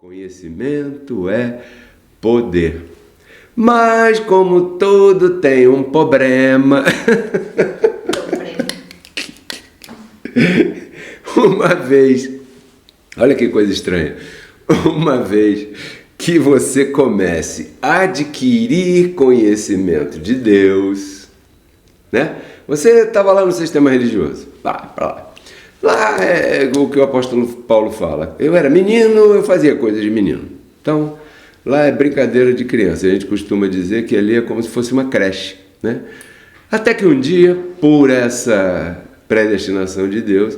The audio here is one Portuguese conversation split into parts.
Conhecimento é poder. Mas como tudo tem um problema. Uma vez, olha que coisa estranha. Uma vez que você comece a adquirir conhecimento de Deus, né? Você estava lá no sistema religioso, lá. Lá é o que o apóstolo Paulo fala. Eu era menino, eu fazia coisas de menino. Então, lá é brincadeira de criança. A gente costuma dizer que ali é como se fosse uma creche, né? Até que um dia, por essa predestinação de Deus,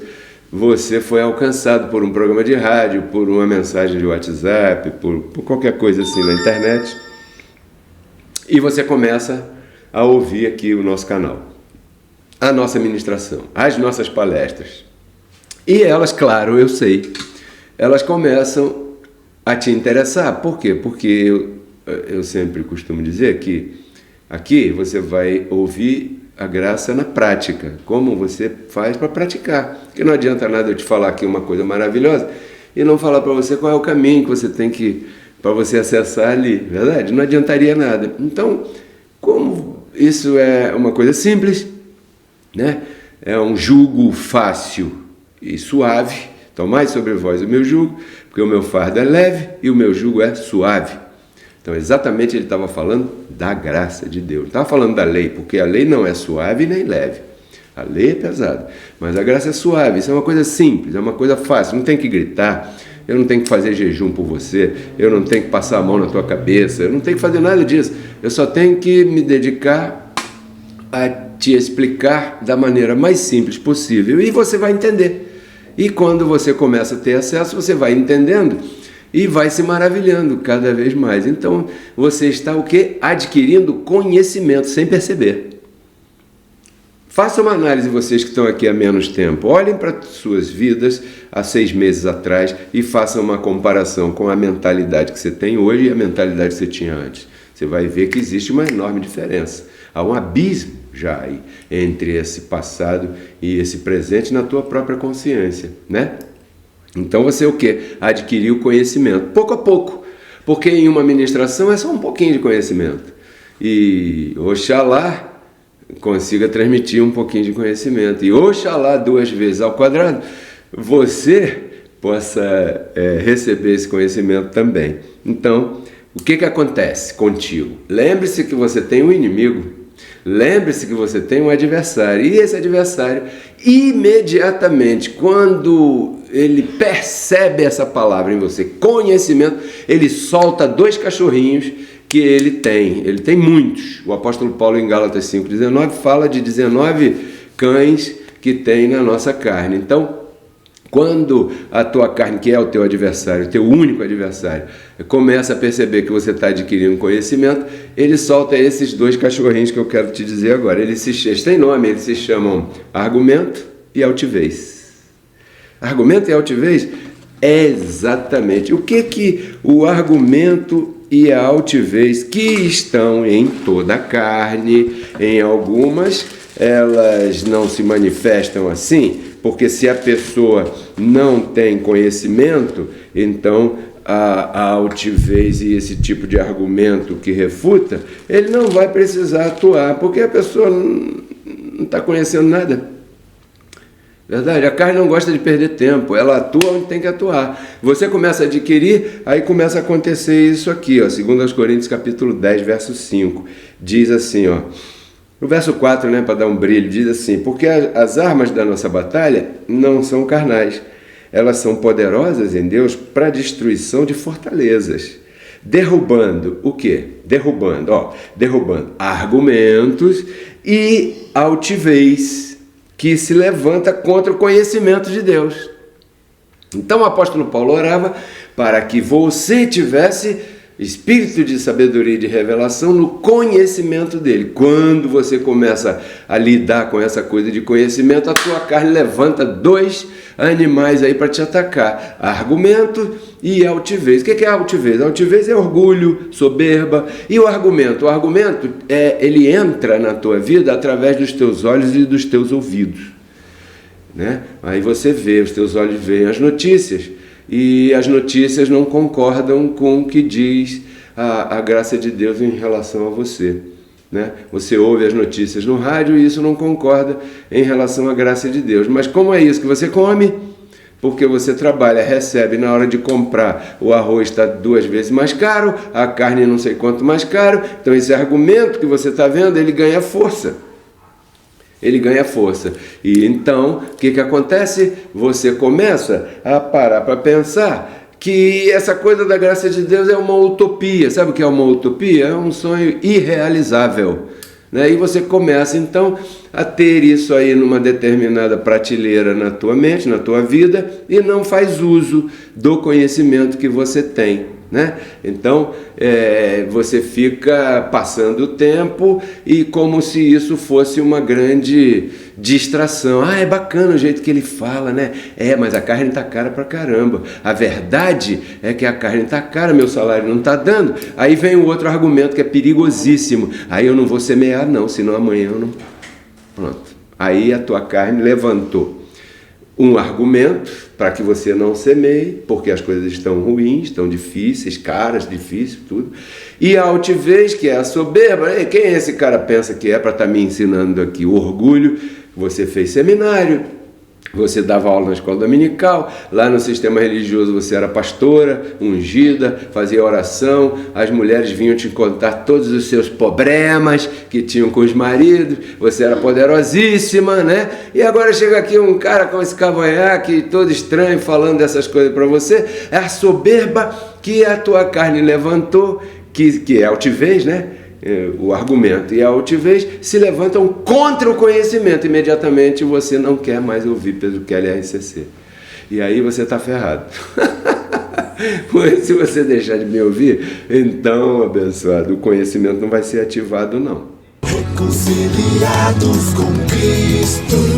você foi alcançado por um programa de rádio, por uma mensagem de WhatsApp, por qualquer coisa assim na internet. E você começa a ouvir aqui o nosso canal, a nossa ministração, as nossas palestras. E elas, claro, eu sei, elas começam a te interessar. Por quê? Porque eu sempre costumo dizer que aqui você vai ouvir a graça na prática, como você faz para praticar. Porque não adianta nada eu te falar aqui uma coisa maravilhosa e não falar para você qual é o caminho que você tem que, para você acessar ali, verdade? Não adiantaria nada. Então, como isso é uma coisa simples, né? É um jugo fácil e suave, tomai sobre vós o meu jugo, porque o meu fardo é leve e o meu jugo é suave. Então, exatamente ele estava falando da graça de Deus. Não estava falando da lei, porque a lei não é suave nem leve. A lei é pesada, mas a graça é suave. Isso é uma coisa simples, é uma coisa fácil. Não tem que gritar, eu não tenho que fazer jejum por você, eu não tenho que passar a mão na tua cabeça, eu não tenho que fazer nada disso. Eu só tenho que me dedicar a te explicar da maneira mais simples possível e você vai entender. E quando você começa a ter acesso, você vai entendendo e vai se maravilhando cada vez mais. Então, você está o quê? Adquirindo conhecimento sem perceber. Faça uma análise, vocês que estão aqui há menos tempo. Olhem para suas vidas há 6 meses atrás e façam uma comparação com a mentalidade que você tem hoje e a mentalidade que você tinha antes. Você vai ver que existe uma enorme diferença. Há um abismo já aí entre esse passado e esse presente na tua própria consciência, né? Então você o quê? Adquiriu conhecimento, pouco a pouco, porque em uma ministração é só um pouquinho de conhecimento. E Oxalá consiga transmitir um pouquinho de conhecimento. E Oxalá 2 vezes ao quadrado você possa receber esse conhecimento também. Então, o que acontece contigo? Lembre-se que você tem um inimigo. Lembre-se que você tem um adversário, e esse adversário, imediatamente, quando ele percebe essa palavra em você, conhecimento, ele solta 2 cachorrinhos que ele tem muitos. O apóstolo Paulo em Gálatas 5,19 fala de 19 cães que tem na nossa carne. Então, quando a tua carne, que é o teu adversário, o teu único adversário, começa a perceber que você está adquirindo conhecimento, ele solta esses 2 cachorrinhos que eu quero te dizer agora. Eles têm nome, eles se chamam argumento e altivez. Argumento e altivez é exatamente o que o argumento e a altivez, que estão em toda a carne, em algumas elas não se manifestam assim, porque se a pessoa não tem conhecimento, então a altivez e esse tipo de argumento que refuta, ele não vai precisar atuar, porque a pessoa não está conhecendo nada. Verdade? A carne não gosta de perder tempo, ela atua onde tem que atuar. Você começa a adquirir, aí começa a acontecer isso aqui, ó, 2 Coríntios capítulo 10, verso 5, diz assim, ó, no verso 4, né, para dar um brilho, diz assim: porque as armas da nossa batalha não são carnais, elas são poderosas em Deus para a destruição de fortalezas, derrubando o quê? Derrubando argumentos e altivez que se levanta contra o conhecimento de Deus. Então o apóstolo Paulo orava para que você tivesse espírito de sabedoria e de revelação no conhecimento dele. Quando você começa a lidar com essa coisa de conhecimento, a tua carne levanta 2 animais aí para te atacar: argumento e altivez. O que é altivez? Altivez é orgulho, soberba. E o argumento? O argumento ele entra na tua vida através dos teus olhos e dos teus ouvidos, né? Aí você vê, os teus olhos veem as notícias e as notícias não concordam com o que diz a graça de Deus em relação a você, né? Você ouve as notícias no rádio e isso não concorda em relação à graça de Deus. Mas como é isso que você come? Porque você trabalha, recebe, na hora de comprar, o arroz está 2 vezes mais caro, a carne não sei quanto mais caro. Então esse argumento que você está vendo, ele ganha força. Ele ganha força. E então, o que acontece? Você começa a parar para pensar que essa coisa da graça de Deus é uma utopia. Sabe o que é uma utopia? É um sonho irrealizável, né? E você começa então a ter isso aí numa determinada prateleira na tua mente, na tua vida, e não faz uso do conhecimento que você tem, né? Então você fica passando o tempo e como se isso fosse uma grande distração. Ah, é bacana o jeito que ele fala, né? Mas a carne tá cara pra caramba. A verdade é que a carne tá cara, meu salário não tá dando. Aí vem o outro argumento que é perigosíssimo. Aí eu não vou semear não, senão amanhã eu não... Pronto. Aí a tua carne levantou um argumento para que você não semeie, porque as coisas estão ruins, estão difíceis, caras, difíceis, tudo. E a altivez, que é a soberba, quem esse cara pensa que é para estar me ensinando aqui? O orgulho, você fez seminário, você dava aula na escola dominical, lá no sistema religioso você era pastora, ungida, fazia oração, as mulheres vinham te contar todos os seus problemas que tinham com os maridos, você era poderosíssima, né? E agora chega aqui um cara com esse cavanhaque todo estranho falando dessas coisas para você, é a soberba que a tua carne levantou, que é altivez, né? O argumento e a altivez se levantam contra o conhecimento. Imediatamente você não quer mais ouvir Pedro Keller RCC. E aí você está ferrado. Mas se você deixar de me ouvir, então, abençoado, o conhecimento não vai ser ativado, não. Reconciliados com Cristo.